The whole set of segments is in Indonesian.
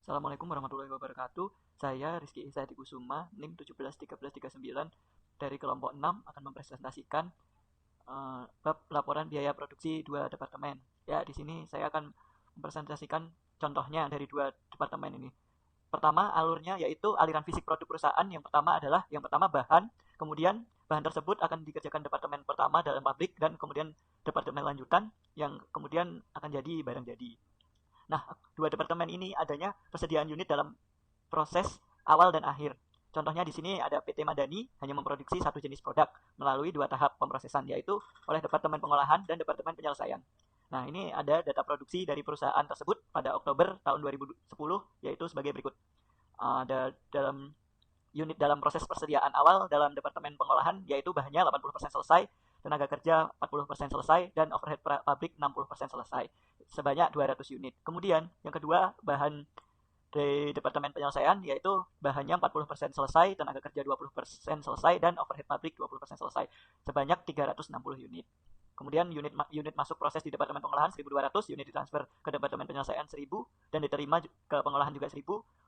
Assalamualaikum warahmatullahi wabarakatuh. Saya Rizky Ihsadi Kusuma, NIM 171339 dari kelompok 6 akan mempresentasikan bab laporan biaya produksi dua departemen. Ya, di sini saya akan mempresentasikan contohnya dari dua departemen ini. Pertama, alurnya yaitu aliran fisik produk perusahaan. Yang pertama bahan, kemudian bahan tersebut akan dikerjakan departemen pertama dalam pabrik dan kemudian departemen lanjutan yang kemudian akan jadi barang jadi. Nah, dua departemen ini adanya persediaan unit dalam proses awal dan akhir. Contohnya di sini ada PT Madani hanya memproduksi satu jenis produk melalui dua tahap pemrosesan, yaitu oleh Departemen Pengolahan dan Departemen Penyelesaian. Nah, ini ada data produksi dari perusahaan tersebut pada Oktober tahun 2010, yaitu sebagai berikut. Ada dalam unit dalam proses persediaan awal dalam Departemen Pengolahan, yaitu bahannya 80% selesai, tenaga kerja 40% selesai, dan overhead pabrik 60% selesai, sebanyak 200 unit. Kemudian yang kedua, bahan di Departemen Penyelesaian, yaitu bahannya 40% selesai, tenaga kerja 20% selesai, dan overhead pabrik 20% selesai, sebanyak 360 unit. Kemudian unit masuk proses di Departemen Pengolahan 1.200, unit ditransfer ke Departemen Penyelesaian 1.000, dan diterima ke pengolahan juga 1.000,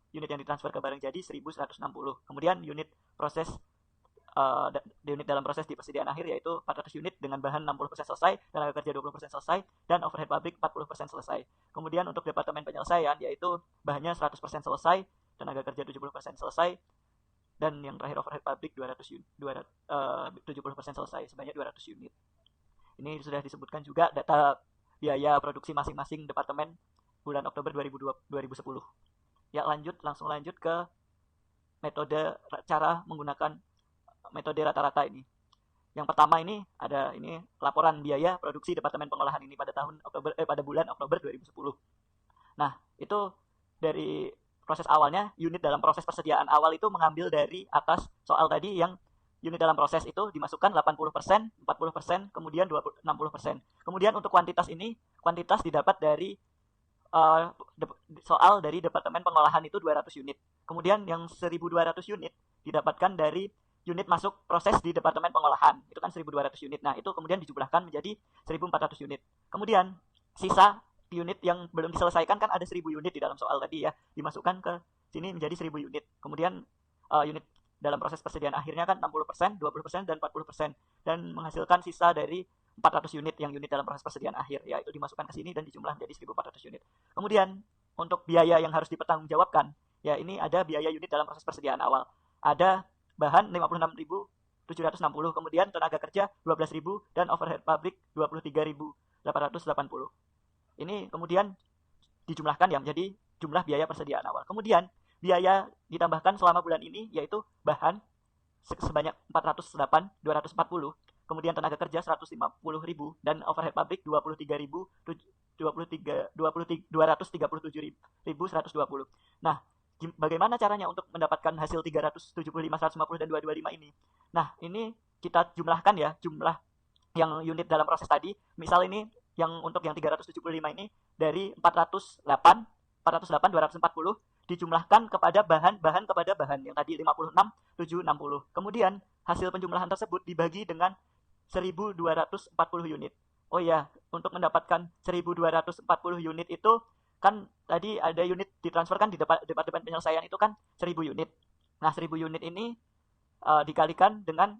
unit yang ditransfer ke barang jadi 1.160. Kemudian unit dalam proses di persediaan akhir yaitu 400 unit dengan bahan 60% selesai, tenaga kerja 20% selesai, dan overhead pabrik 40% selesai. Kemudian untuk Departemen Penyelesaian yaitu bahannya 100% selesai, tenaga kerja 70% selesai, dan yang terakhir overhead pabrik 70% selesai, sebanyak 200 unit. Ini sudah disebutkan juga data biaya produksi masing-masing departemen bulan Oktober 2010. Ya, langsung lanjut ke metode cara menggunakan metode rata-rata ini. Yang pertama ini ada laporan biaya produksi Departemen Pengolahan ini pada bulan Oktober 2010. Nah, itu dari proses awalnya, unit dalam proses persediaan awal itu mengambil dari atas soal tadi yang unit dalam proses itu dimasukkan 80%, 40%, kemudian 60%. Kemudian untuk kuantitas didapat dari soal dari Departemen Pengolahan itu 200 unit. Kemudian yang 1.200 unit didapatkan dari unit masuk proses di Departemen Pengolahan. Itu kan 1.200 unit. Nah, itu kemudian dijumlahkan menjadi 1.400 unit. Kemudian sisa unit yang belum diselesaikan kan ada 1.000 unit di dalam soal tadi ya. Dimasukkan ke sini menjadi 1.000 unit. Kemudian unit dalam proses persediaan akhirnya kan 60%, 20%, dan 40%. Dan menghasilkan sisa dari 400 unit yang unit dalam proses persediaan akhir. Ya, itu dimasukkan ke sini dan dijumlah menjadi 1.400 unit. Kemudian untuk biaya yang harus dipertanggungjawabkan, ya ini ada biaya unit dalam proses persediaan awal. Ada bahan 56.760, kemudian tenaga kerja 12.000, dan overhead pabrik 23.880. Ini kemudian dijumlahkan ya menjadi jumlah biaya persediaan awal. Kemudian biaya ditambahkan selama bulan ini yaitu bahan sebanyak 408.240, kemudian tenaga kerja 150.000, dan overhead pabrik 237.120. Nah, bagaimana caranya untuk mendapatkan hasil 375, 150, dan 225 ini? Nah, ini kita jumlahkan ya, jumlah yang unit dalam proses tadi. Misal ini untuk yang 375 ini dari 408, 240 dijumlahkan kepada bahan kepada bahan yang tadi 56.760. Kemudian hasil penjumlahan tersebut dibagi dengan 1.240 unit. Oh ya, untuk mendapatkan 1.240 unit itu kan tadi ada unit ditransfer kan di Departemen Penyelesaian itu kan 1.000 unit. Nah, 1.000 unit ini dikalikan dengan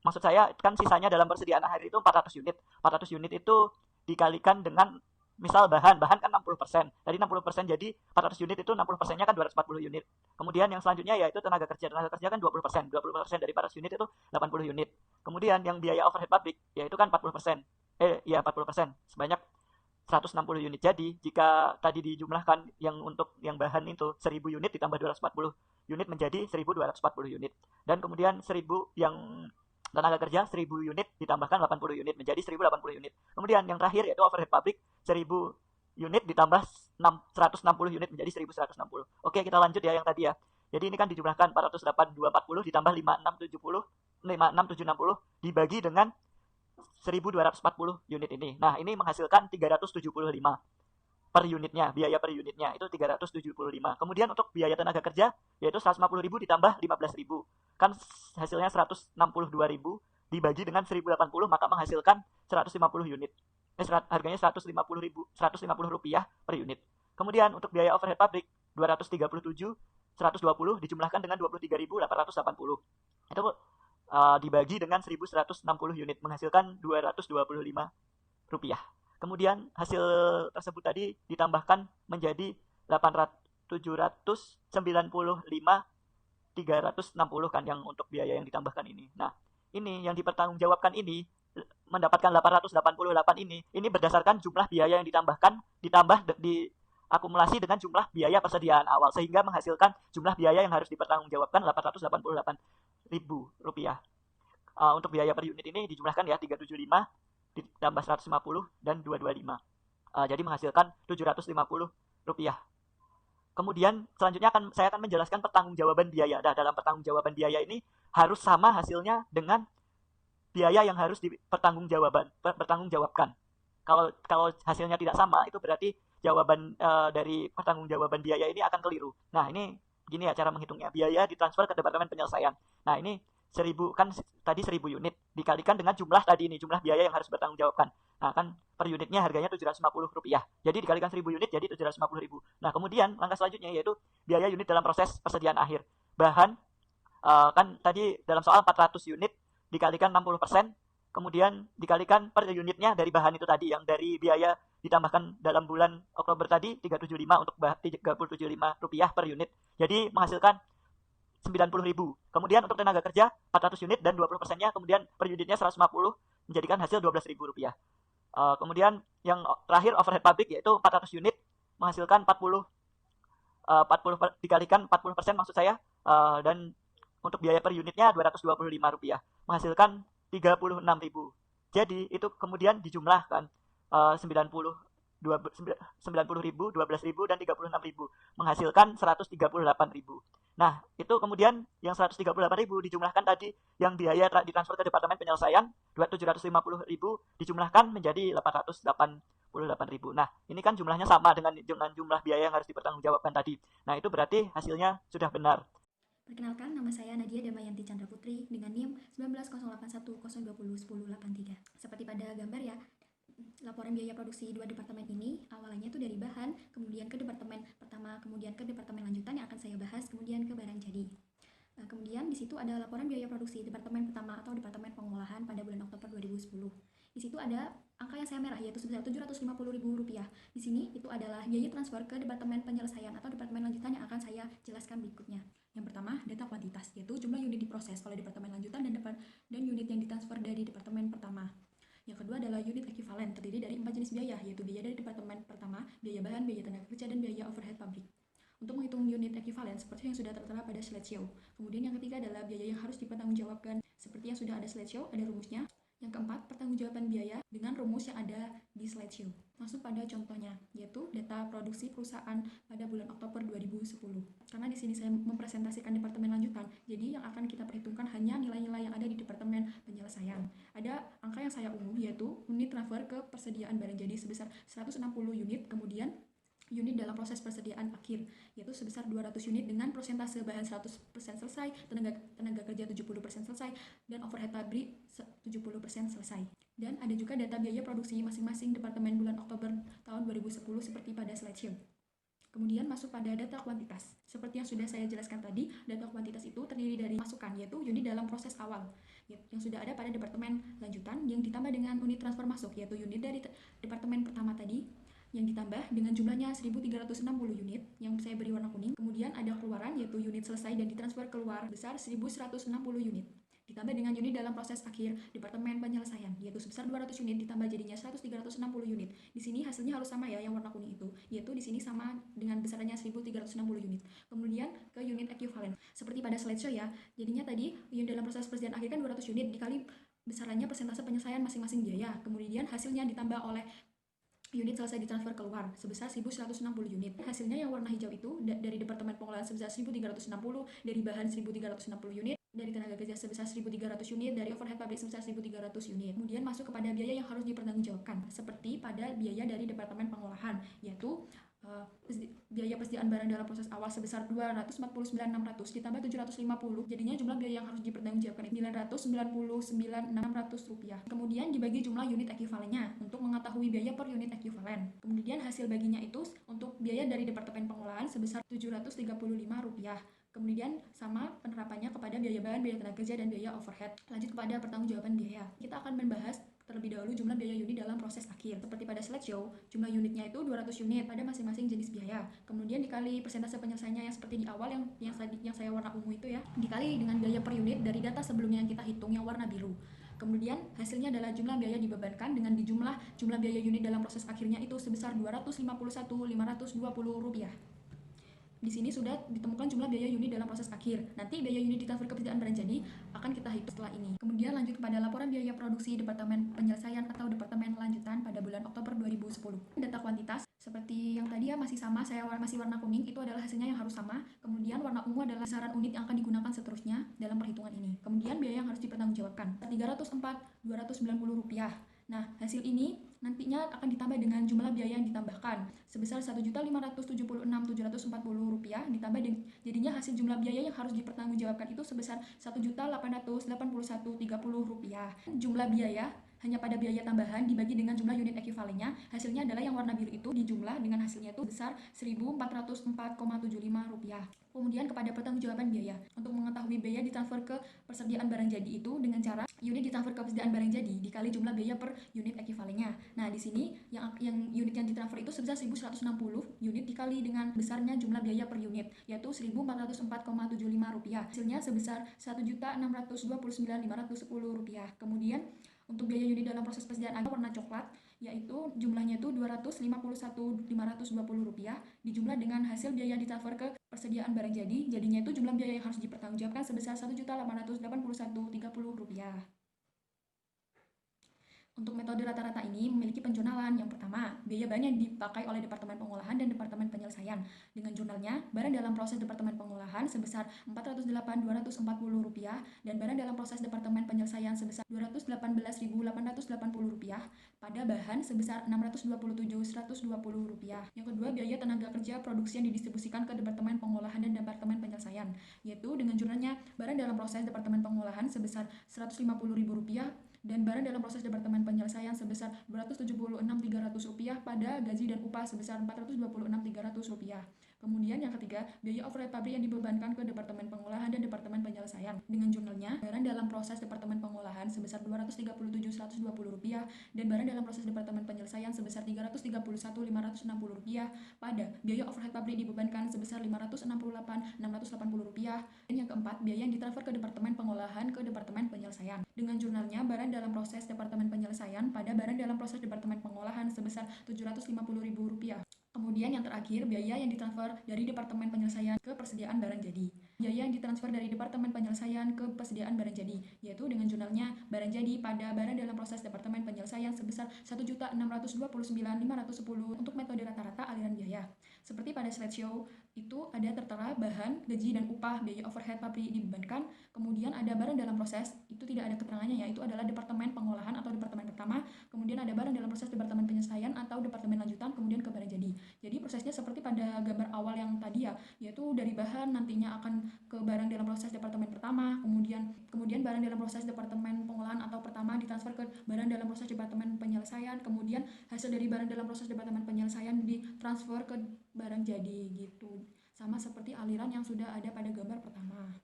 maksud saya kan sisanya dalam persediaan akhir itu 400 unit. 400 unit itu dikalikan dengan misal bahan kan 60%. Tadi 60% jadi 400 unit itu 60%-nya kan 240 unit. Kemudian yang selanjutnya yaitu tenaga kerja. Tenaga kerja kan 20%. 20% dari 400 unit itu 80 unit. Kemudian yang biaya overhead pabrik yaitu kan 40%. 40% sebanyak 160 unit. Jadi jika tadi dijumlahkan untuk yang bahan itu 1.000 unit ditambah 240 unit menjadi 1.240 unit. Dan kemudian 1.000 yang tenaga kerja 1.000 unit ditambahkan 80 unit menjadi 1.080 unit. Kemudian yang terakhir yaitu overhead pabrik 1.000 unit ditambah 160 unit menjadi 1.160. Oke, kita lanjut ya yang tadi ya. Jadi ini kan dijumlahkan 408.240 ditambah 56.760 dibagi dengan 1.240 unit ini. Nah, ini menghasilkan 375 per unitnya, biaya per unitnya itu 375. Kemudian untuk biaya tenaga kerja yaitu 150.000 ditambah 15.000. Kan hasilnya 162.000 dibagi dengan 1.080 maka menghasilkan 150 unit. Harganya 150 rupiah per unit. Kemudian untuk biaya overhead pabrik 237.120 dijumlahkan dengan 23.880. Itu dibagi dengan 1.160 unit menghasilkan Rp225. Kemudian hasil tersebut tadi ditambahkan menjadi 795.360 kan yang untuk biaya yang ditambahkan ini. Nah, ini yang dipertanggungjawabkan ini mendapatkan 888 ini berdasarkan jumlah biaya yang ditambahkan ditambah diakumulasi dengan jumlah biaya persediaan awal sehingga menghasilkan jumlah biaya yang harus dipertanggungjawabkan Rp888.000. Untuk biaya per unit ini dijumlahkan ya 375 ditambah 150 dan 225. Jadi menghasilkan Rp750. Kemudian selanjutnya saya akan menjelaskan pertanggungjawaban biaya. Nah, dalam pertanggungjawaban biaya ini harus sama hasilnya dengan biaya yang harus dipertanggungjawabkan. Kalau hasilnya tidak sama, itu berarti jawaban dari pertanggungjawaban biaya ini akan keliru. Nah, ini gini ya cara menghitungnya. Biaya ditransfer ke Departemen Penyelesaian. Nah, ini 1000 kan tadi 1000 unit dikalikan dengan jumlah tadi ini, jumlah biaya yang harus bertanggungjawabkan. Nah, kan per unitnya harganya Rp750. Jadi dikalikan 1000 unit jadi Rp750.000. Nah, kemudian langkah selanjutnya yaitu biaya unit dalam proses persediaan akhir. Bahan kan tadi dalam soal 400 unit dikalikan 60%, kemudian dikalikan per unitnya dari bahan itu tadi yang dari biaya ditambahkan dalam bulan Oktober tadi 375 untuk Rp375 per unit. Jadi menghasilkan 90.000. Kemudian untuk tenaga kerja 400 unit dan 20%-nya kemudian per unitnya 150 menjadikan hasil Rp12.000. Kemudian yang terakhir overhead pabrik yaitu 400 unit menghasilkan 40 dikalikan 40% maksud saya, dan untuk biaya per unitnya Rp225 menghasilkan Rp36.000. Jadi itu kemudian dijumlahkan 90.000, 12.000 dan 36.000 menghasilkan 138.000. Nah, itu kemudian yang 138.000 dijumlahkan tadi yang biaya ditransfer ke Departemen Penyelesaian 750.000 dijumlahkan menjadi 888.000. Nah, ini kan jumlahnya sama dengan jumlah biaya yang harus dipertanggungjawabkan tadi. Nah, itu berarti hasilnya sudah benar. Perkenalkan, nama saya Nadia Damayanti Chandra Putri dengan NIM 19081 020 1083. Seperti pada gambar ya, laporan biaya produksi dua departemen ini awalnya itu dari bahan, kemudian ke departemen pertama, kemudian ke departemen lanjutan yang akan saya bahas, kemudian ke barang jadi. Kemudian di situ ada laporan biaya produksi departemen pertama atau departemen pengolahan pada bulan Oktober 2010. Di situ ada angka yang saya merah yaitu sebesar Rp750.000. Di sini itu adalah biaya transfer ke departemen penyelesaian atau departemen lanjutan yang akan saya jelaskan berikutnya. Yang pertama, data kuantitas, yaitu jumlah unit diproses oleh departemen lanjutan dan unit yang ditransfer dari departemen pertama. Yang kedua adalah unit ekuivalen, terdiri dari 4 jenis biaya, yaitu biaya dari departemen pertama, biaya bahan, biaya tenaga kerja, dan biaya overhead pabrik. Untuk menghitung unit ekuivalen seperti yang sudah tertera pada slideshow. Kemudian yang ketiga adalah biaya yang harus dipertanggungjawabkan seperti yang sudah ada slideshow, ada rumusnya. Yang keempat, pertanggungjawaban biaya dengan rumus yang ada di slideshow. Langsung pada contohnya, yaitu data produksi perusahaan pada bulan Oktober 2010. Karena di sini saya mempresentasikan departemen lanjutan, jadi yang akan kita perhitungkan hanya nilai-nilai yang ada di departemen penyelesaian. Ada angka yang saya ungu, yaitu unit transfer ke persediaan barang jadi sebesar 160 unit, kemudian unit dalam proses persediaan akhir, yaitu sebesar 200 unit dengan persentase bahan 100% selesai, tenaga kerja 70% selesai, dan overhead pabrik 70% selesai. Dan ada juga data biaya produksi masing-masing departemen bulan Oktober tahun 2010 seperti pada slideshow. Kemudian masuk pada data kuantitas. Seperti yang sudah saya jelaskan tadi, data kuantitas itu terdiri dari masukan, yaitu unit dalam proses awal, yang sudah ada pada departemen lanjutan, yang ditambah dengan unit transfer masuk, yaitu unit dari departemen pertama tadi, yang ditambah dengan jumlahnya 1.360 unit yang saya beri warna kuning. Kemudian ada keluaran, yaitu unit selesai dan ditransfer keluar besar 1.160 unit. Ditambah dengan unit dalam proses akhir departemen penyelesaian, yaitu sebesar 200 unit ditambah jadinya 1.360 unit. Di sini hasilnya harus sama ya, yang warna kuning itu, yaitu di sini sama dengan besarannya 1.360 unit. Kemudian ke unit ekuivalen. Seperti pada slideshow ya, jadinya tadi unit dalam proses persediaan akhir kan 200 unit dikali besarannya persentase penyelesaian masing-masing biaya. Kemudian hasilnya ditambah oleh unit selesai ditransfer keluar sebesar 1.160 unit. Hasilnya yang warna hijau itu dari departemen pengolahan sebesar 1.360, dari bahan 1.360 unit, dari tenaga kerja sebesar 1.300 unit, dari overhead pabrik sebesar 1.300 unit. Kemudian masuk kepada biaya yang harus dipertanggungjawabkan, seperti pada biaya dari departemen pengolahan, yaitu biaya persediaan barang dalam proses awal sebesar 249.600 ditambah 750, jadinya jumlah biaya yang harus dipertanggungjawabkan 999.600 rupiah. Kemudian dibagi jumlah unit ekuivalennya untuk mengetahui biaya per unit ekuivalen. Kemudian hasil baginya itu untuk biaya dari Departemen Pengolahan sebesar 735 rupiah. Kemudian sama penerapannya kepada biaya bahan, biaya tenaga kerja, dan biaya overhead. Lanjut kepada pertanggungjawaban biaya. Kita akan membahas terlebih dahulu jumlah biaya unit dalam proses akhir. Seperti pada slideshow, jumlah unitnya itu 200 unit pada masing-masing jenis biaya. Kemudian dikali persentase penyelesaiannya yang seperti di awal yang saya warna ungu itu ya, dikali dengan biaya per unit dari data sebelumnya yang kita hitung yang warna biru. Kemudian hasilnya adalah jumlah biaya dibebankan dengan jumlah biaya unit dalam proses akhirnya itu sebesar 251.520 rupiah. Di sini sudah ditemukan jumlah biaya unit dalam proses akhir. Nanti biaya unit ditransfer ke persediaan barang jadi akan kita hitung setelah ini. Kemudian lanjut kepada laporan biaya produksi Departemen Penyelesaian atau Departemen Lanjutan pada bulan Oktober 2010. Data kuantitas seperti yang tadi ya masih sama, saya masih warna kuning, itu adalah hasilnya yang harus sama. Kemudian warna ungu adalah besaran unit yang akan digunakan seterusnya dalam perhitungan ini. Kemudian biaya yang harus dipertanggungjawabkan 304.290 rupiah. Nah, hasil ini nantinya akan ditambah dengan jumlah biaya yang ditambahkan sebesar 1.576.740 rupiah ditambah jadinya hasil jumlah biaya yang harus dipertanggungjawabkan itu sebesar 1.881.30 rupiah. Jumlah biaya hanya pada biaya tambahan dibagi dengan jumlah unit ekuivalennya, hasilnya adalah yang warna biru itu dijumlah dengan hasilnya itu besar 1.404,75 rupiah. Kemudian kepada pertanggungjawaban biaya. Untuk mengetahui biaya ditransfer ke persediaan barang jadi itu dengan cara unit ditransfer ke persediaan barang jadi dikali jumlah biaya per unit ekuivalennya. Nah, di sini yang unit yang ditransfer itu sebesar 1.160 unit dikali dengan besarnya jumlah biaya per unit yaitu 1.404,75 rupiah. Hasilnya sebesar 1.629.510 rupiah. Kemudian untuk biaya unit dalam proses persediaan agar warna coklat yaitu jumlahnya itu 251.520 rupiah dijumlah dengan hasil biaya ditransfer ke persediaan barang jadi, jadinya itu jumlah biaya yang harus dipertanggungjawabkan sebesar 1.881.30 rupiah. Untuk metode rata-rata ini memiliki penjurnalan. Yang pertama, biaya bahan yang dipakai oleh Departemen Pengolahan dan Departemen Penyelesaian. Dengan jurnalnya, barang dalam proses Departemen Pengolahan sebesar Rp408.240 dan barang dalam proses Departemen Penyelesaian sebesar Rp218.880 pada bahan sebesar Rp627.120. Yang kedua, biaya tenaga kerja produksi yang didistribusikan ke Departemen Pengolahan dan Departemen Penyelesaian, yaitu dengan jurnalnya barang dalam proses Departemen Pengolahan sebesar Rp150.000 dan barang dalam proses Departemen Penyelesaian sebesar Rp276.300 pada gaji dan upah sebesar Rp426.300. Kemudian yang ketiga, biaya overhead pabrik yang dibebankan ke Departemen Pengolahan dan Departemen Penyelesaian. Dengan jurnalnya, barang dalam proses Departemen Pengolahan sebesar Rp237.120 dan barang dalam proses Departemen Penyelesaian sebesar Rp331.560 pada biaya overhead pabrik dibebankan sebesar Rp568.680. Dan yang keempat, biaya yang ditransfer ke Departemen Pengolahan ke Departemen Penyelesaian. Dengan jurnalnya, barang dalam proses Departemen Penyelesaian pada barang dalam proses Departemen Pengolahan sebesar Rp750.000. Kemudian yang terakhir, biaya yang ditransfer dari Departemen Penyelesaian ke persediaan barang jadi. Biaya yang ditransfer dari Departemen Penyelesaian ke persediaan barang jadi, yaitu dengan jurnalnya barang jadi pada barang dalam proses Departemen Penyelesaian sebesar Rp1.629.510 untuk metode rata-rata aliran biaya. Seperti pada slideshow, itu ada tertera bahan, gaji, dan upah, biaya overhead pabrik dibebankan, kemudian ada barang dalam proses, itu tidak ada keterangannya, yaitu adalah Departemen Pengolahan atau Departemen pertama, kemudian ada barang dalam proses Departemen Penyelesaian atau Departemen Lanjutan, kemudian ke barang jadi. Jadi prosesnya seperti pada gambar awal yang tadi ya, yaitu dari bahan nantinya akan ke barang dalam proses Departemen pertama, kemudian barang dalam proses Departemen Pengolahan atau pertama ditransfer ke barang dalam proses Departemen Penyelesaian, kemudian hasil dari barang dalam proses Departemen Penyelesaian ditransfer ke barang jadi gitu. Sama seperti aliran yang sudah ada pada gambar pertama.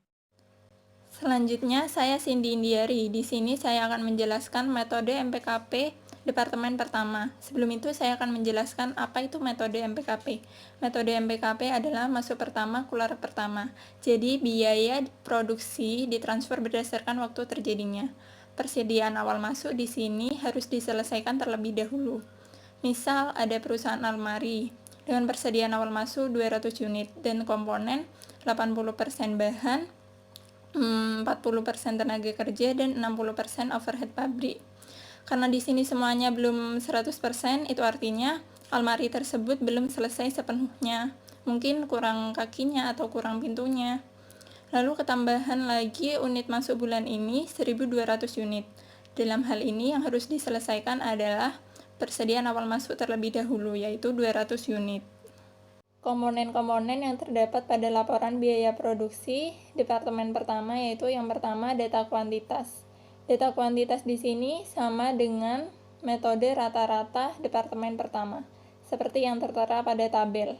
Selanjutnya, saya Cindy Indiari. Di sini saya akan menjelaskan metode MPKP Departemen pertama. Sebelum itu, saya akan menjelaskan apa itu metode MPKP. Metode MPKP adalah masuk pertama, keluar pertama. Jadi, biaya produksi ditransfer berdasarkan waktu terjadinya. Persediaan awal masuk di sini harus diselesaikan terlebih dahulu. Misal, ada perusahaan almari dengan persediaan awal masuk 200 unit dan komponen 80% bahan, 40% tenaga kerja, dan 60% overhead pabrik. Karena di sini semuanya belum 100%, itu artinya almari tersebut belum selesai sepenuhnya. Mungkin kurang kakinya atau kurang pintunya. Lalu ketambahan lagi unit masuk bulan ini 1.200 unit. Dalam hal ini yang harus diselesaikan adalah persediaan awal masuk terlebih dahulu, yaitu 200 unit. komponen-komponen yang terdapat pada laporan biaya produksi departemen pertama, yaitu yang pertama data kuantitas. Data kuantitas di sini sama dengan metode rata-rata departemen pertama, seperti yang tertera pada tabel.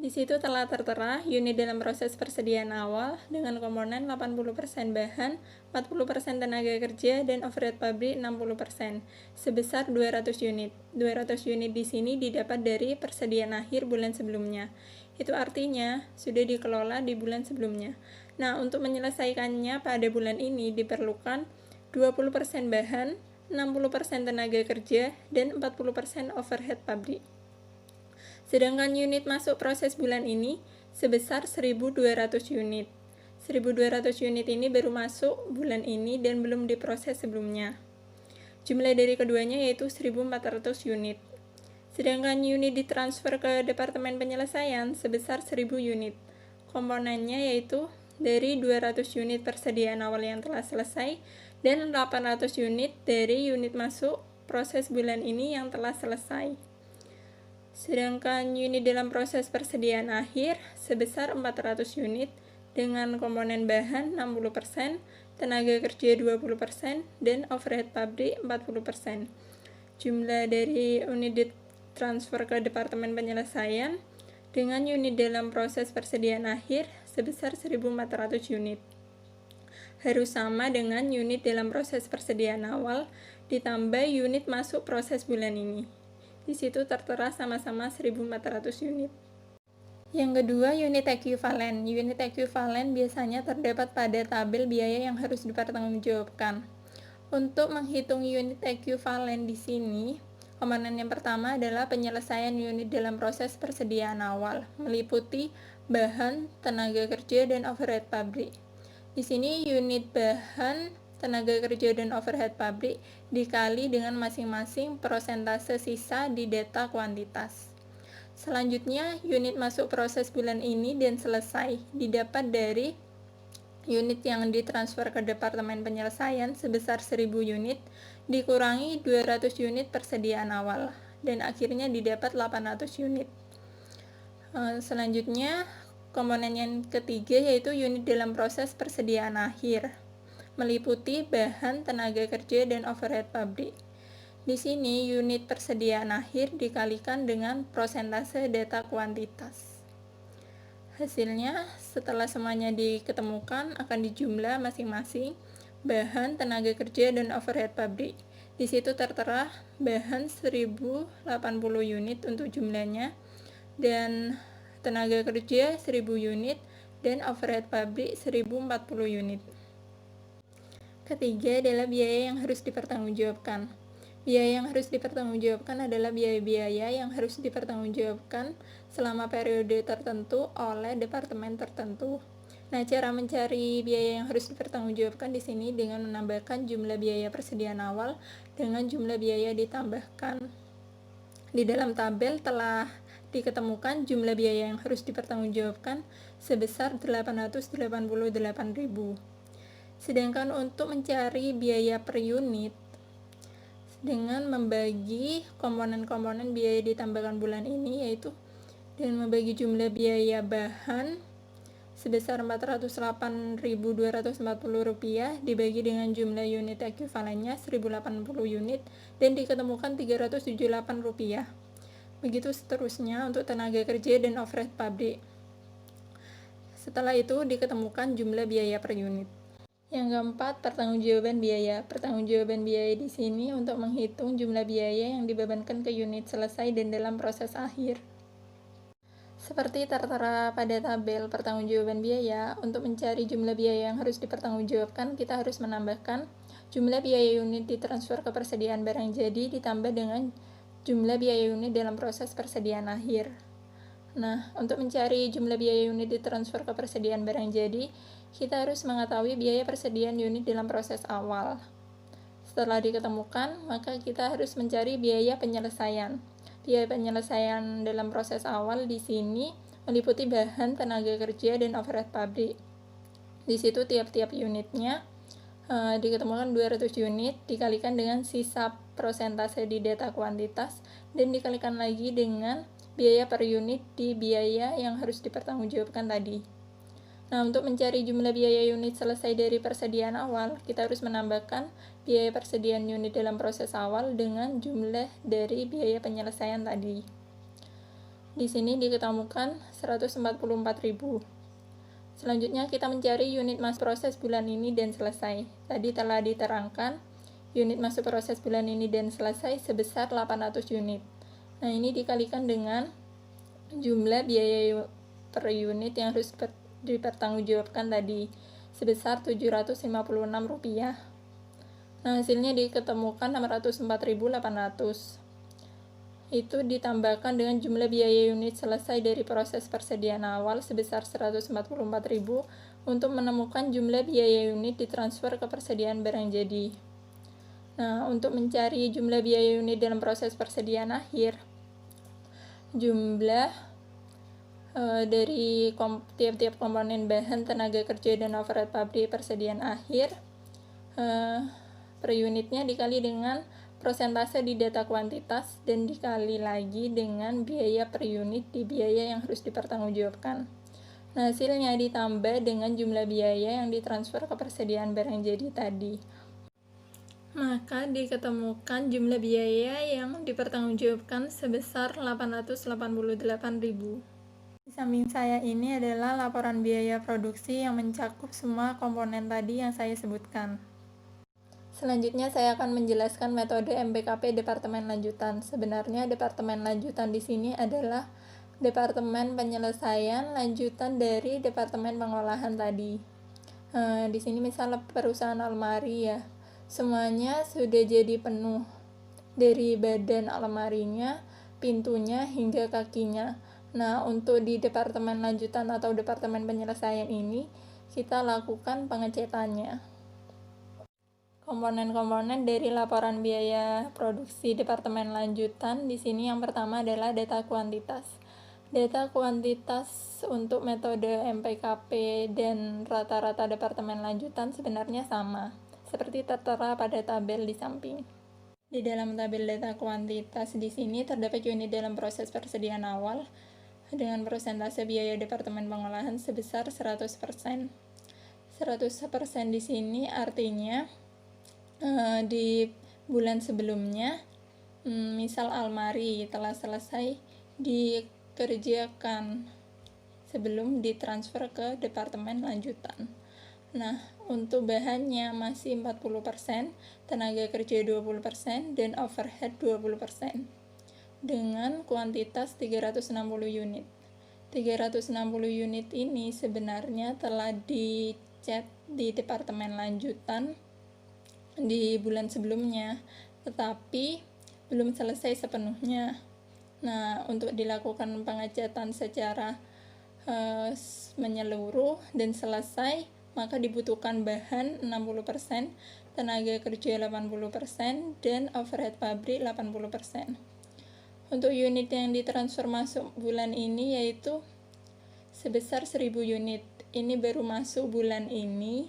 Di situ telah tertera unit dalam proses persediaan awal dengan komponen 80% bahan, 40% tenaga kerja, dan overhead pabrik 60%, sebesar 200 unit. 200 unit di sini didapat dari persediaan akhir bulan sebelumnya. Itu artinya sudah dikelola di bulan sebelumnya. Nah, untuk menyelesaikannya pada bulan ini diperlukan 20% bahan, 60% tenaga kerja, dan 40% overhead pabrik. Sedangkan unit masuk proses bulan ini sebesar 1.200 unit. 1.200 unit ini baru masuk bulan ini dan belum diproses sebelumnya. Jumlah dari keduanya yaitu 1.400 unit. Sedangkan unit ditransfer ke Departemen Penyelesaian sebesar 1.000 unit. Komponennya yaitu dari 200 unit persediaan awal yang telah selesai dan 800 unit dari unit masuk proses bulan ini yang telah selesai. Sedangkan unit dalam proses persediaan akhir sebesar 400 unit dengan komponen bahan 60%, tenaga kerja 20%, dan overhead pabrik 40%. Jumlah dari unit ditransfer ke Departemen Penyelesaian dengan unit dalam proses persediaan akhir sebesar 1.400 unit. Harus sama dengan unit dalam proses persediaan awal ditambah unit masuk proses bulan ini. Di situ tertera sama-sama 1.400 unit. Yang kedua, unit ekuivalen. Unit ekuivalen biasanya terdapat pada tabel biaya yang harus dipertanggungjawabkan. Untuk menghitung unit ekuivalen di sini, komponen yang pertama adalah penyelesaian unit dalam proses persediaan awal, meliputi bahan, tenaga kerja, dan overhead pabrik. Di sini unit bahan, tenaga kerja, dan overhead pabrik dikali dengan masing-masing persentase sisa di data kuantitas. Selanjutnya, unit masuk proses bulan ini dan selesai didapat dari unit yang ditransfer ke Departemen Penyelesaian sebesar 1.000 unit dikurangi 200 unit persediaan awal dan akhirnya didapat 800 unit. Selanjutnya, komponen yang ketiga yaitu unit dalam proses persediaan akhir, meliputi bahan, tenaga kerja, dan overhead pabrik. Di sini unit persediaan akhir dikalikan dengan persentase data kuantitas. Hasilnya, setelah semuanya diketemukan akan dijumlah masing-masing bahan, tenaga kerja, dan overhead pabrik. Di situ tertera bahan 1.080 unit untuk jumlahnya dan tenaga kerja 1.000 unit dan overhead pabrik 1.040 unit. Ketiga adalah biaya yang harus dipertanggungjawabkan. Biaya yang harus dipertanggungjawabkan adalah biaya-biaya yang harus dipertanggungjawabkan selama periode tertentu oleh departemen tertentu. Nah, cara mencari biaya yang harus dipertanggungjawabkan di sini dengan menambahkan jumlah biaya persediaan awal dengan jumlah biaya ditambahkan. Di dalam tabel telah diketemukan jumlah biaya yang harus dipertanggungjawabkan sebesar 888.000. Sedangkan untuk mencari biaya per unit dengan membagi komponen-komponen biaya ditambahkan bulan ini yaitu dengan membagi jumlah biaya bahan sebesar Rp408.240 dibagi dengan jumlah unit ekuivalennya 1.080 unit dan diketemukan Rp378. Begitu seterusnya untuk tenaga kerja dan overhead pabrik. Setelah itu diketemukan jumlah biaya per unit. Yang keempat, pertanggungjawaban biaya. Pertanggungjawaban biaya di sini untuk menghitung jumlah biaya yang dibebankan ke unit selesai dan dalam proses akhir. Seperti tertera pada tabel pertanggungjawaban biaya, untuk mencari jumlah biaya yang harus dipertanggungjawabkan, kita harus menambahkan jumlah biaya unit ditransfer ke persediaan barang jadi ditambah dengan jumlah biaya unit dalam proses persediaan akhir. Nah, untuk mencari jumlah biaya unit ditransfer ke persediaan barang jadi, kita harus mengetahui biaya persediaan unit dalam proses awal. Setelah diketemukan, maka kita harus mencari biaya penyelesaian. Biaya penyelesaian dalam proses awal di sini meliputi bahan, tenaga kerja, dan overhead pabrik. Di situ tiap-tiap unitnya diketemukan 200 unit dikalikan dengan sisa persentase di data kuantitas dan dikalikan lagi dengan biaya per unit di biaya yang harus dipertanggungjawabkan tadi. Nah, untuk mencari jumlah biaya unit selesai dari persediaan awal, kita harus menambahkan biaya persediaan unit dalam proses awal dengan jumlah dari biaya penyelesaian tadi. Di sini diketemukan 144.000. Selanjutnya kita mencari unit masuk proses bulan ini dan selesai. Tadi telah diterangkan unit masuk proses bulan ini dan selesai sebesar 800 unit. Nah, ini dikalikan dengan jumlah biaya per unit yang harus dipertanggungjawabkan tadi sebesar Rp756. Nah, hasilnya diketemukan 604.800. Itu ditambahkan dengan jumlah biaya unit selesai dari proses persediaan awal sebesar 144.000 untuk menemukan jumlah biaya unit ditransfer ke persediaan barang jadi. Nah, untuk mencari jumlah biaya unit dalam proses persediaan akhir, jumlah dari tiap-tiap komponen bahan, tenaga kerja, dan overhead pabrik persediaan akhir per unitnya dikali dengan persentase di data kuantitas dan dikali lagi dengan biaya per unit di biaya yang harus dipertanggungjawabkan. Nah, hasilnya ditambah dengan jumlah biaya yang ditransfer ke persediaan barang jadi tadi. Maka diketemukan jumlah biaya yang dipertanggungjawabkan sebesar 888.000. Di samping saya ini adalah laporan biaya produksi yang mencakup semua komponen tadi yang saya sebutkan. Selanjutnya saya akan menjelaskan metode MPKP Departemen Lanjutan. Sebenarnya Departemen Lanjutan di sini adalah Departemen Penyelesaian lanjutan dari Departemen Pengolahan tadi. Di sini misalnya perusahaan almari ya, semuanya sudah jadi penuh dari badan almarinya, pintunya hingga kakinya. Nah, untuk di departemen lanjutan atau departemen penyelesaian ini, kita lakukan pengecetannya. Komponen-komponen dari laporan biaya produksi departemen lanjutan di sini yang pertama adalah data kuantitas. Data kuantitas untuk metode MPKP dan rata-rata departemen lanjutan sebenarnya sama, seperti tertera pada tabel di samping. Di dalam tabel data kuantitas di sini terdapat unit dalam proses persediaan awal dengan persentase biaya departemen pengolahan sebesar 100%. 100% di sini artinya di bulan sebelumnya, misal almari telah selesai dikerjakan sebelum ditransfer ke departemen lanjutan. Nah, untuk bahannya masih 40%, tenaga kerja 20%, dan overhead 20%. Dengan kuantitas 360 unit. 360 unit ini sebenarnya telah dicet di departemen lanjutan di bulan sebelumnya, tetapi belum selesai sepenuhnya. Nah, untuk dilakukan pengecatan secara menyeluruh dan selesai, maka dibutuhkan bahan 60%, tenaga kerja 80%, dan overhead pabrik 80%. Untuk unit yang ditransfer masuk bulan ini yaitu sebesar 1000 unit. Ini baru masuk bulan ini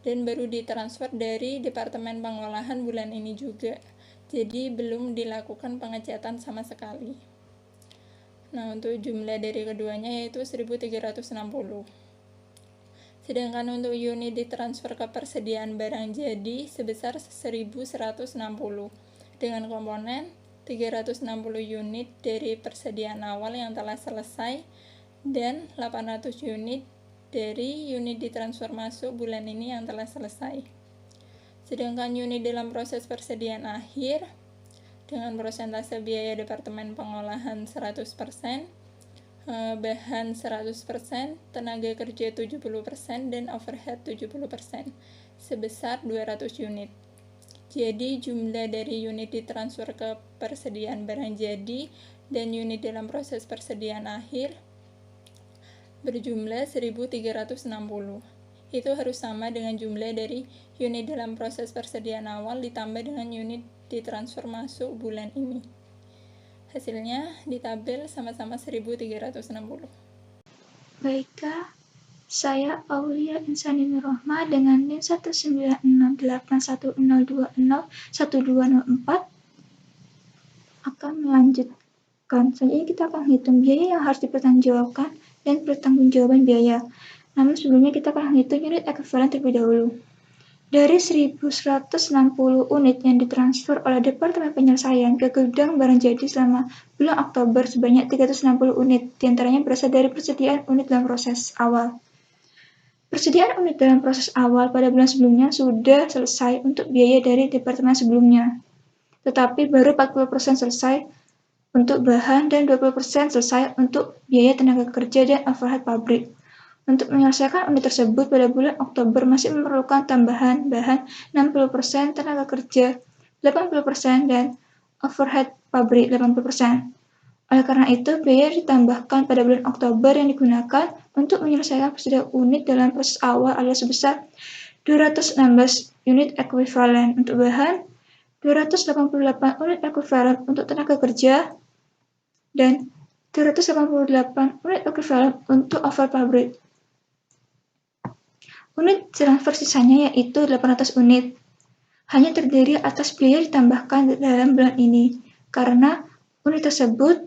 dan baru ditransfer dari Departemen Pengolahan bulan ini juga. Jadi belum dilakukan pengecatan sama sekali. Nah, untuk jumlah dari keduanya yaitu 1360. Sedangkan untuk unit ditransfer ke persediaan barang jadi sebesar 1160 dengan komponen 360 unit dari persediaan awal yang telah selesai dan 800 unit dari unit ditransfer masuk bulan ini yang telah selesai. Sedangkan unit dalam proses persediaan akhir dengan persentase biaya departemen pengolahan 100%, bahan 100%, tenaga kerja 70%, dan overhead 70%, sebesar 200 unit. Jadi jumlah dari unit ditransfer ke persediaan barang jadi dan unit dalam proses persediaan akhir berjumlah 1360. Itu harus sama dengan jumlah dari unit dalam proses persediaan awal ditambah dengan unit ditransfer masuk bulan ini. Hasilnya di tabel sama-sama 1360. Baik, Kak. Saya Aulia Insani Nurrohma dengan NIM 1968102012004 akan melanjutkan Selanjutnya kita akan hitung biaya yang harus dipertanggungjawabkan dan pertanggungjawaban biaya. Namun sebelumnya kita akan hitung unit ekuivalen terlebih dahulu. Dari 1.160 unit yang ditransfer oleh Departemen Penyelesaian ke gudang barang jadi selama bulan Oktober sebanyak 360 unit, diantaranya berasal dari persediaan unit dalam proses awal. Persediaan unit dalam proses awal pada bulan sebelumnya sudah selesai untuk biaya dari departemen sebelumnya, tetapi baru 40% selesai untuk bahan dan 20% selesai untuk biaya tenaga kerja dan overhead pabrik. Untuk menyelesaikan unit tersebut pada bulan Oktober masih memerlukan tambahan bahan 60%, tenaga kerja 80%, dan overhead pabrik 80%. Oleh karena itu, biaya ditambahkan pada bulan Oktober yang digunakan untuk menyelesaikan persediaan unit dalam proses awal adalah sebesar 216 unit ekuivalen untuk bahan, 288 unit ekuivalen untuk tenaga kerja, dan 288 unit ekuivalen untuk overhead pabrik. Unit transfer sisanya yaitu 800 unit. Hanya terdiri atas biaya ditambahkan dalam bulan ini, karena unit tersebut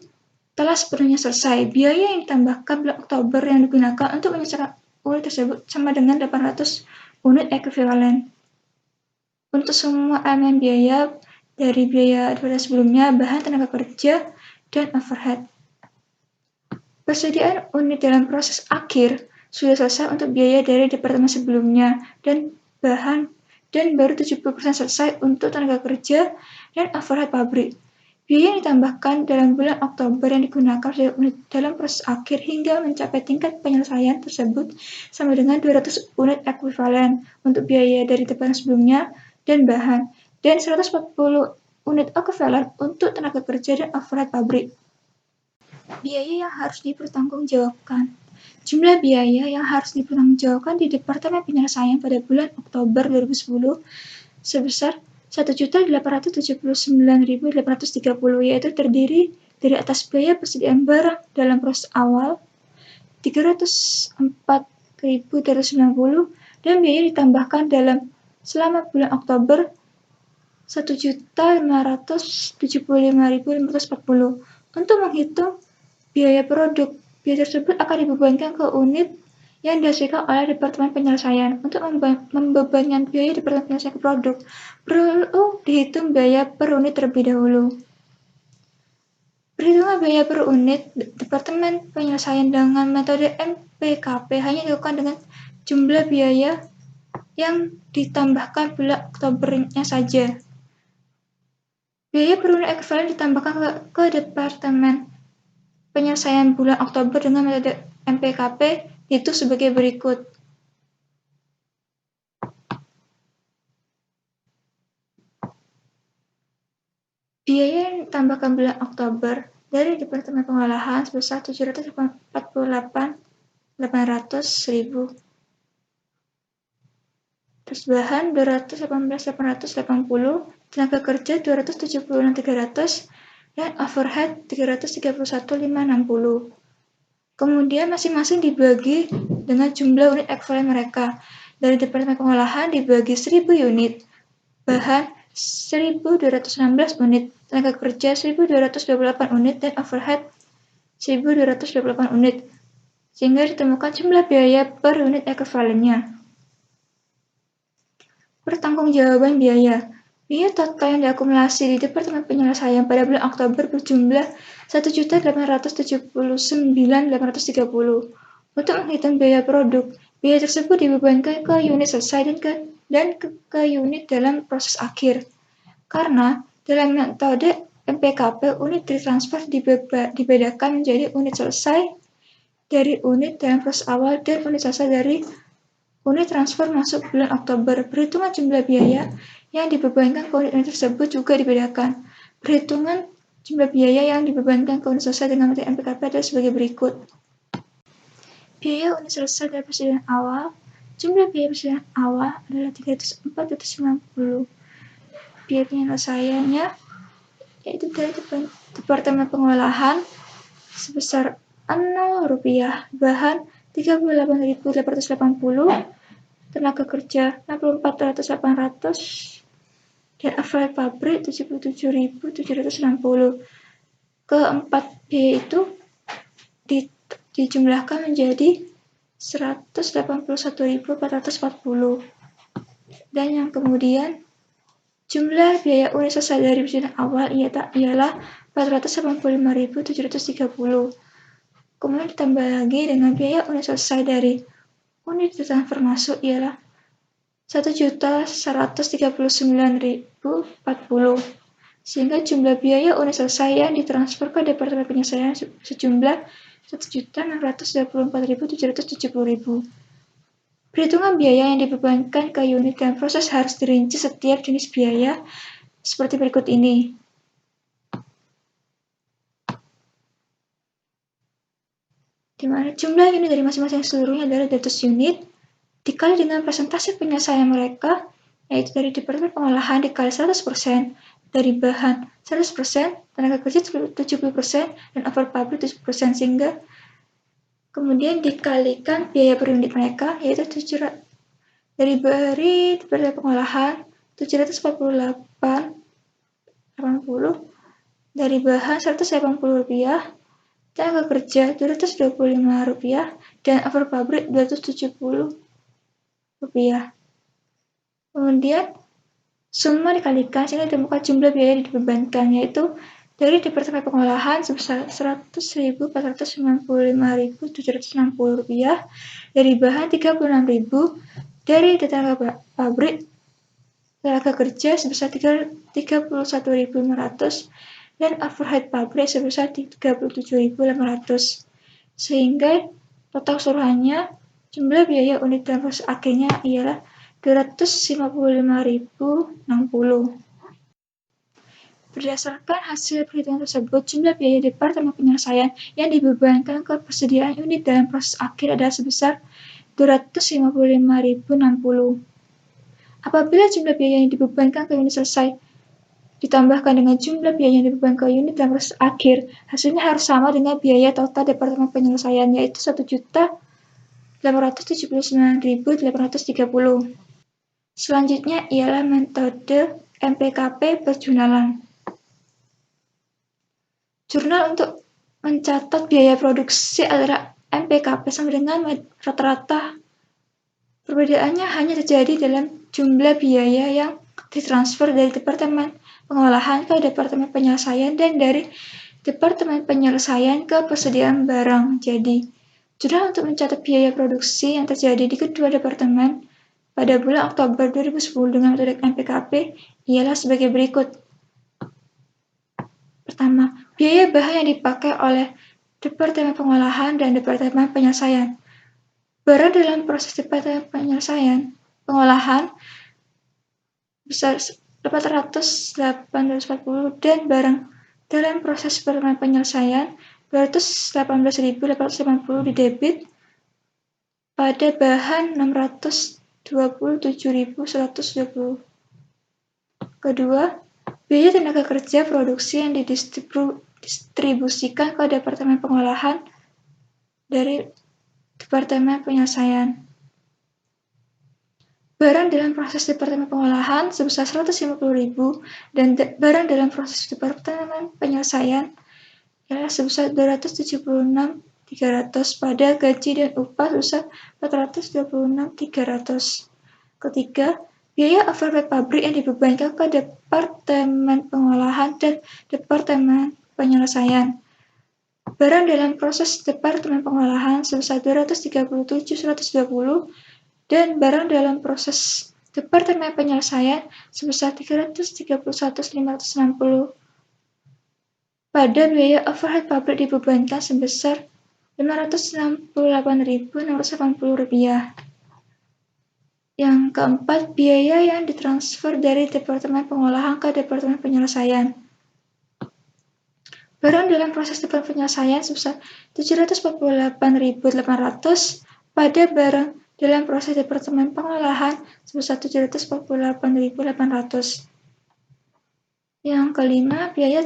telah sepenuhnya selesai. Biaya yang ditambahkan bulan Oktober yang digunakan untuk menyelesaikan unit tersebut sama dengan 800 unit ekuivalen. Untuk semua elemen biaya, dari biaya sebelumnya, bahan, tenaga kerja, dan overhead. Persediaan unit dalam proses akhir sudah selesai untuk biaya dari departemen sebelumnya dan bahan, dan baru 70% selesai untuk tenaga kerja dan overhead pabrik. Biaya yang ditambahkan dalam bulan Oktober yang digunakan unit dalam proses akhir hingga mencapai tingkat penyelesaian tersebut sama dengan 200 unit ekuivalen untuk biaya dari departemen sebelumnya dan bahan, dan 140 unit ekuivalen untuk tenaga kerja dan overhead pabrik. Biaya yang harus dipertanggungjawabkan. Jumlah biaya yang harus dipertanggungjawabkan di Departemen Penyelesaian pada bulan Oktober 2010 sebesar 1.879.830, yaitu terdiri dari atas biaya persediaan barang dalam proses awal 304.390 dan biaya ditambahkan selama bulan Oktober 1.575.540. Untuk menghitung biaya produk, biaya tersebut akan dibebankan ke unit yang dihasilkan oleh Departemen Penyelesaian. Untuk membebankan biaya Departemen Penyelesaian ke produk, perlu dihitung biaya per unit terlebih dahulu. Perhitungan biaya per unit Departemen Penyelesaian dengan metode MPKP hanya dilakukan dengan jumlah biaya yang ditambahkan bulan Oktobernya saja. Biaya per unit ekuivalen ditambahkan ke Departemen Penyelesaian bulan Oktober dengan metode MPKP itu sebagai berikut. Biaya yang ditambahkan bulan Oktober dari Departemen Pengolahan sebesar 748.800.000. Terus bahan 218.880, tenaga kerja 276.300, dan overhead 331.560. Kemudian masing-masing dibagi dengan jumlah unit ekuivalen mereka. Dari Departemen Pengolahan dibagi 1.000 unit, bahan 1.216 unit, tenaga kerja 1.228 unit, dan overhead 1.228 unit, sehingga ditemukan jumlah biaya per unit ekuivalennya. Pertanggungjawaban biaya. Biaya total yang diakumulasi di Departemen Penyelesaian pada bulan Oktober berjumlah 1.879.830. Untuk menghitung biaya produk, biaya tersebut dibebankan ke unit selesai dan ke unit dalam proses akhir. Karena dalam metode MPKP, unit ditransfer dibedakan menjadi unit selesai dari unit dalam proses awal dan unit selesai dari unit transfer masuk bulan Oktober. Perhitungan jumlah biaya yang dibebankan ke unit tersebut juga dibedakan. Perhitungan jumlah biaya yang dibebankan ke unit selesai dengan metode MPKP adalah sebagai berikut. Biaya unit selesai dari persediaan awal. Jumlah biaya persediaan awal adalah 304.90. Biaya penyelesaiannya yaitu dari Departemen Pengolahan sebesar Rp0, bahan 38.880, tenaga kerja 64.800, dan overhead pabrik 77.760. keempat biaya itu dijumlahkan menjadi 181.440. Dan yang kemudian jumlah biaya unit selesai dari perjalanan awal ialah 485.730. Kemudian ditambah lagi dengan biaya unit selesai dari unit transfer masuk ialah 1.139.040. Sehingga jumlah biaya unit selesai yang ditransfer ke Departemen Penyelesaian sejumlah 1.624.770. Perhitungan biaya yang dibebankan ke unit dan proses harus dirinci setiap jenis biaya seperti berikut ini. Di mana jumlah unit dari masing-masing seluruhnya adalah 200 unit dikali dengan presentasi penyelesaian mereka, yaitu dari Departemen Pengolahan dikali 100%, dari bahan 100%, tenaga kerja 70%, dan overpublic 70%, sehingga kemudian dikalikan biaya per unit mereka, yaitu dari Departemen Pengolahan 748,80, dari bahan Rp180, tenaga kerja Rp225, dan overpublic Rp270. Kemudian summa dikalikan sehingga ditemukan jumlah biaya yang dibebankan, yaitu dari Departemen Pengolahan sebesar Rp100.495.760, dari bahan Rp36.000, dari tenaga pabrik tenaga kerja sebesar Rp31.500, dan overhead pabrik sebesar Rp37.500. Sehingga total keseluruhannya jumlah biaya unit dan proses akhirnya ialah Rp255.060. Berdasarkan hasil perhitungan tersebut, jumlah biaya Departemen Penyelesaian yang dibebankan ke persediaan unit dalam proses akhir adalah sebesar Rp255.060. Apabila jumlah biaya yang dibebankan ke unit selesai ditambahkan dengan jumlah biaya yang dibebankan ke unit dalam proses akhir, hasilnya harus sama dengan biaya total Departemen Penyelesaian, yaitu Rp1.879.830. Selanjutnya ialah metode MPKP berjurnalan. Jurnal untuk mencatat biaya produksi adalah MPKP sama dengan rata-rata. Perbedaannya hanya terjadi dalam jumlah biaya yang ditransfer dari Departemen Pengolahan ke Departemen Penyelesaian dan dari Departemen Penyelesaian ke persediaan barang. Jadi, jurnal untuk mencatat biaya produksi yang terjadi di kedua departemen pada bulan Oktober 2010 dengan metode MPKP ialah sebagai berikut. Pertama, biaya bahan yang dipakai oleh Departemen Pengolahan dan Departemen Penyelesaian. Barang dalam proses Departemen Pengolahan besar 840 dan barang dalam proses Departemen Penyelesaian 218.880 didebit pada bahan 627.120. Kedua, biaya tenaga kerja produksi yang didistribusikan ke Departemen Pengolahan dari Departemen Penyelesaian. Barang dalam proses Departemen Pengolahan sebesar 150.000 dan barang dalam proses Departemen Penyelesaian ialah sebesar 276.300 pada gaji dan upah sebesar 426.300. Ketiga, biaya overhead pabrik yang dibebankan ke Departemen Pengolahan dan Departemen Penyelesaian. Barang dalam proses Departemen Pengolahan sebesar 237.120 dan barang dalam proses Departemen Penyelesaian sebesar 331.560. Pada biaya overhead pabrik dibebankan sebesar Rp568.680. Yang keempat, biaya yang ditransfer dari Departemen Pengolahan ke Departemen Penyelesaian. Barang dalam proses Departemen Penyelesaian sebesar Rp748.800 pada barang dalam proses Departemen Pengolahan sebesar Rp748.800. Yang kelima, biaya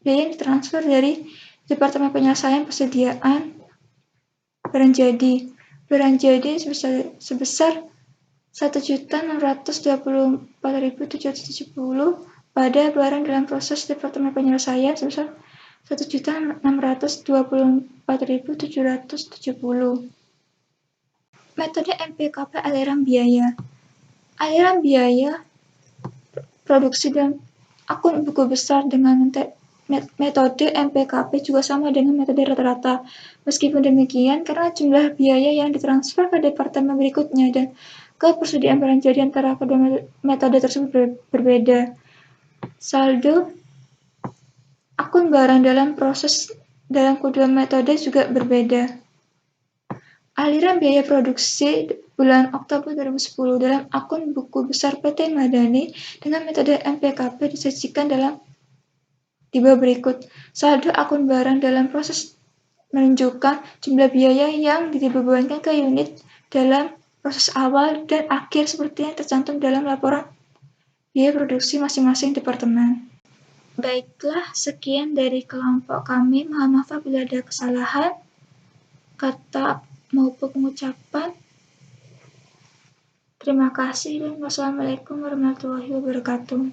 yang ditransfer dari Departemen Penyelesaian persediaan barang jadi. Barang jadi sebesar Rp1.624.770 pada barang dalam proses Departemen Penyelesaian sebesar 1.624.770. Metode MPKP aliran biaya. Aliran biaya produksi dan akun buku besar dengan metode MPKP juga sama dengan metode rata-rata. Meskipun demikian, karena jumlah biaya yang ditransfer ke departemen berikutnya dan ke persediaan barang jadi antara kedua metode tersebut berbeda. Saldo akun barang dalam kedua metode juga berbeda. Aliran biaya produksi bulan Oktober 2010 dalam akun buku besar PT Madani dengan metode MPKP disajikan di bawah berikut. Saldo akun barang dalam proses menunjukkan jumlah biaya yang dibebankan ke unit dalam proses awal dan akhir seperti yang tercantum dalam laporan biaya produksi masing-masing departemen. Baiklah, sekian dari kelompok kami. Mohon maaf apabila ada kesalahan kata maupun pengucapan. Terima kasih dan wassalamualaikum warahmatullahi wabarakatuh.